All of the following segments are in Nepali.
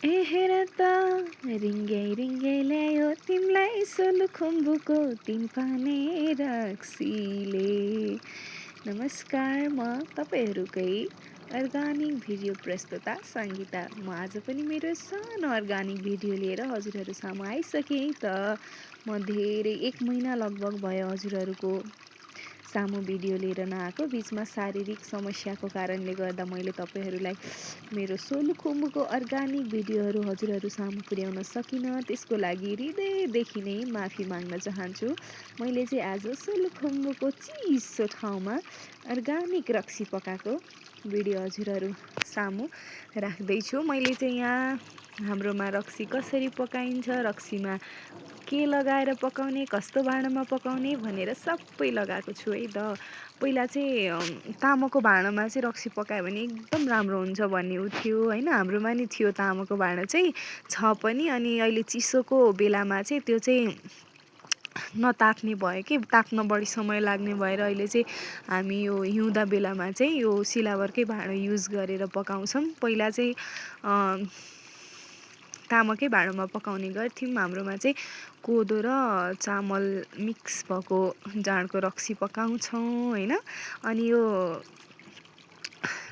ए हेर त रिङ्गै रिङ्गै ल्यायो तिमीलाई सोलुखुम्बुको 3 पाने रक्सीले। नमस्कार, म तपाईँहरूकै अर्गानिक भिडियो प्रस्तुता सङ्गीता। म आज पनि मेरो सानो अर्गानिक भिडियो लिएर हजुरहरू सामु आइसकेँ त। म धेरै 1 महिना लगभग भयो हजुरहरूको सामु भिडियो लिएर नआएको। बिचमा शारीरिक समस्याको कारणले गर्दा मैले तपाईँहरूलाई मेरो सोलुखुम्बुको अर्गानिक भिडियोहरू हजुरहरू सामु पुर्याउन सकिनँ। त्यसको लागि हृदयदेखि नै माफी माग्न चाहन्छु। मैले चाहिँ आज सोलुखुम्बुको चिसो ठाउँमा अर्गानिक रक्सी पकाएको भिडियो हजुरहरू सामु राख्दैछु। मैले चाहिँ यहाँ हाम्रोमा रक्सी कसरी पकाइन्छ, रक्सीमा के लगाएर पकाउने, कस्तो भाँडामा पकाउने भनेर सबै लगाएको छु है त। पहिला चाहिँ तामाको भाँडामा चाहिँ रक्सी पकायो भने एकदम राम्रो हुन्छ भन्ने थियो होइन। हाम्रोमा नि थियो तामाको भाँडा चाहिँ छ पनि। अनि अहिले चिसोको बेलामा चाहिँ त्यो चाहिँ नतात्ने भयो कि तात्न बढी समय लाग्ने भएर अहिले चाहिँ हामी यो हिउँदा बेलामा चाहिँ यो सिलावरकै भाँडा युज गरेर पकाउँछौँ। पहिला चाहिँ तामाकै भाँडामा पकाउने गर्थ्यौँ। हाम्रोमा चाहिँ कोदो र चामल मिक्स भएको जाँडको रक्सी पकाउँछौँ होइन। अनि यो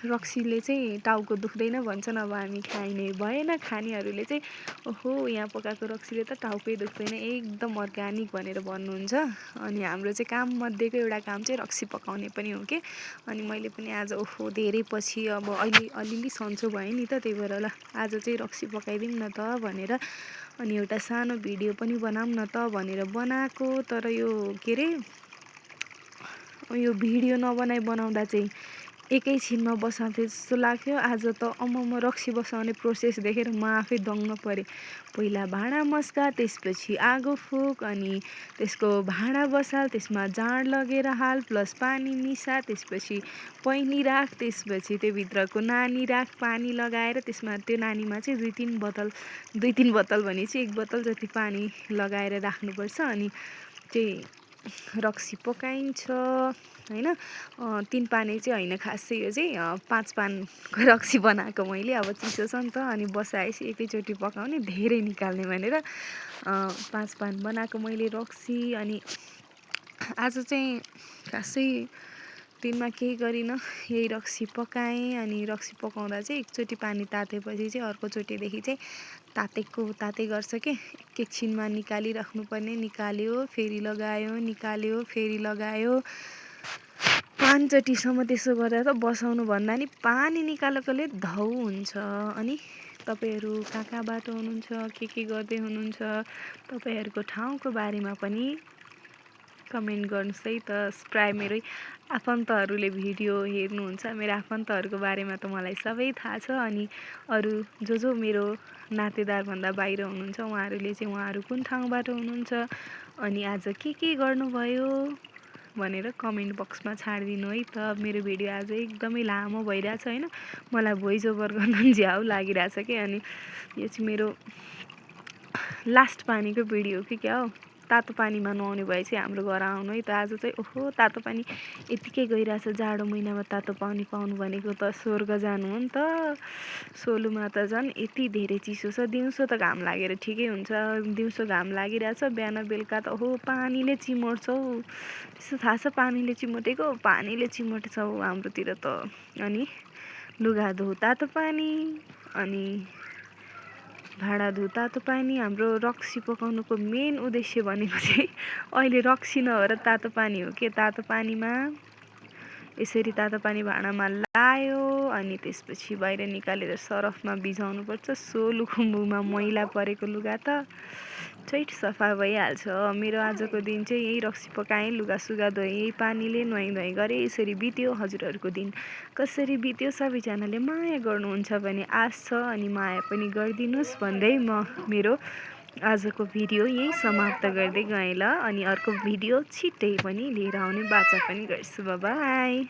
रक्सीले चाहिँ टाउको दुख्दैन भन्छन्। अब हामी खाइने भएन, खानेहरूले चाहिँ ओहो यहाँ पकाएको रक्सीले त टाउकै दुख्दैन, एकदम अर्गानिक भनेर भन्नुहुन्छ। अनि हाम्रो चाहिँ काममध्येको एउटा काम चाहिँ रक्सी पकाउने पनि हो कि। अनि मैले पनि आज ओहो धेरै पछि अब अलिअलि सन्चो भयो नि त, त्यही भएर ल आज चाहिँ रक्सी पकाइदिउँ न त भनेर अनि एउटा सानो भिडियो पनि बनाऊँ न त भनेर बनाएको। तर यो के अरे यो भिडियो बनाउँदा चाहिँ एकैछिनमा बसाउँथे जस्तो लाग्थ्यो। आज त म रक्सी बसाउने प्रोसेस देखेर म आफै दङ्ग परेँ। पहिला भाँडा मस्का, त्यसपछि आगो फुक, अनि त्यसको भाँडा बसाल, त्यसमा जाँड लगेर हाल, प्लस पानी मिसा, त्यसपछि पैनी राख, त्यसपछि त्यो भित्रको नानी राख, पानी लगाएर त्यसमा त्यो नानीमा चाहिँ 2-3 बोतल भने चाहिँ 1 बोतल जति पानी लगाएर राख्नुपर्छ। अनि चाहिँ रक्सी पकाइन्छ होइन। 3 पाने चाहिँ होइन, खासै यो चाहिँ 5 पानको रक्सी बनाएको मैले। अब चिसो छ नि त, अनि बसाएपछि एकैचोटि पकाउने, धेरै निकाल्ने भनेर 5 पान बनाएको मैले रक्सी। अनि आज चाहिँ खासै दिनमा केही गरिनँ, यही रक्सी पकाएँ। अनि रक्सी पकाउँदा चाहिँ एकचोटि पानी तातेपछि चाहिँ अर्कोचोटिदेखि चाहिँ तातै गर्छ कि एकछिनमा निकालिराख्नुपर्ने। निकाल्यो फेरि लगायो, निकाल्यो फेरि लगायो, 5 चोटिसम्म त्यसो गर्दा त बसाउनु भन्दा नि पानी निकालेकोले धौ हुन्छ। अनि तपाईँहरू कहाँबाट हुनुहुन्छ, के गर्दै हुनुहुन्छ, तपाईँहरूको ठाउँको बारेमा पनि कमेन्ट गर्नुहोस् है त। प्रायः मेरै आफन्तहरूले भिडियो हेर्नुहुन्छ। मेरो आफन्तहरूको बारेमा त मलाई सबै थाहा छ। अनि अरू जो मेरो नातेदारभन्दा बाहिर हुनुहुन्छ उहाँहरू कुन ठाउँबाट हुनुहुन्छ, अनि आज के गर्नुभयो भनेर कमेन्ट बक्समा छाडिदिनु है त। मेरो भिडियो आज एकदमै लामो भइरहेछ होइन, मलाई भोइस ओभर गर्न झ्याउ लागिरहेछ कि। अनि यो चाहिँ मेरो लास्ट पानीको भिडियो हो कि क्या हो। तातो पानीमा नुहाउने भए चाहिँ हाम्रो घर आउनु है त। आज चाहिँ ओहो तातो पानी यतिकै गइरहेछ। जाडो महिनामा तातो पानी पाउनु भनेको त स्वर्ग जानु हो नि त। सोलुमा त झन् यति धेरै चिसो छ। दिउँसो त घाम लागेर ठिकै हुन्छ, दिउँसो घाम लागिरहेछ, बिहान बेलुका त ओहो पानीले चिमोट्छ हौ। त्यस्तो थाहा छ पानीले चिमोटेको, पानीले चिमोट्छ हौ हाम्रोतिर त। अनि लुगा धो तातो पानी, अनि भाँडा धो तातो पानी। हाम्रो रक्सी पकाउनुको मेन उद्देश्य भनेको चाहिँ अहिले रक्सी नभएर तातो पानी हो कि। तातो पानीमा यसरी तातो पानी भाँडामा लायो, अनि त्यसपछि बाहिर निकालेर सरफमा भिजाउनुपर्छ। सोलुखुम्बुमा मैला परेको लुगा त चैट सफा भइहाल्छ। मेरो आजको दिन चाहिँ यही रक्सी पकाएँ, लुगासुगा धोएँ, यही पानीले नुहाइ गरेँ, यसरी बित्यो। हजुरहरूको दिन कसरी बित्यो, सबैजनाले माया गर्नुहुन्छ भने आश छ, अनि माया पनि गरिदिनुहोस् भन्दै म मेरो आजको भिडियो यही समाप्त गर्दै गएँ ल। अनि अर्को भिडियो छिट्टै पनि लिएर आउने बाचा पनि गर्छु। बाई।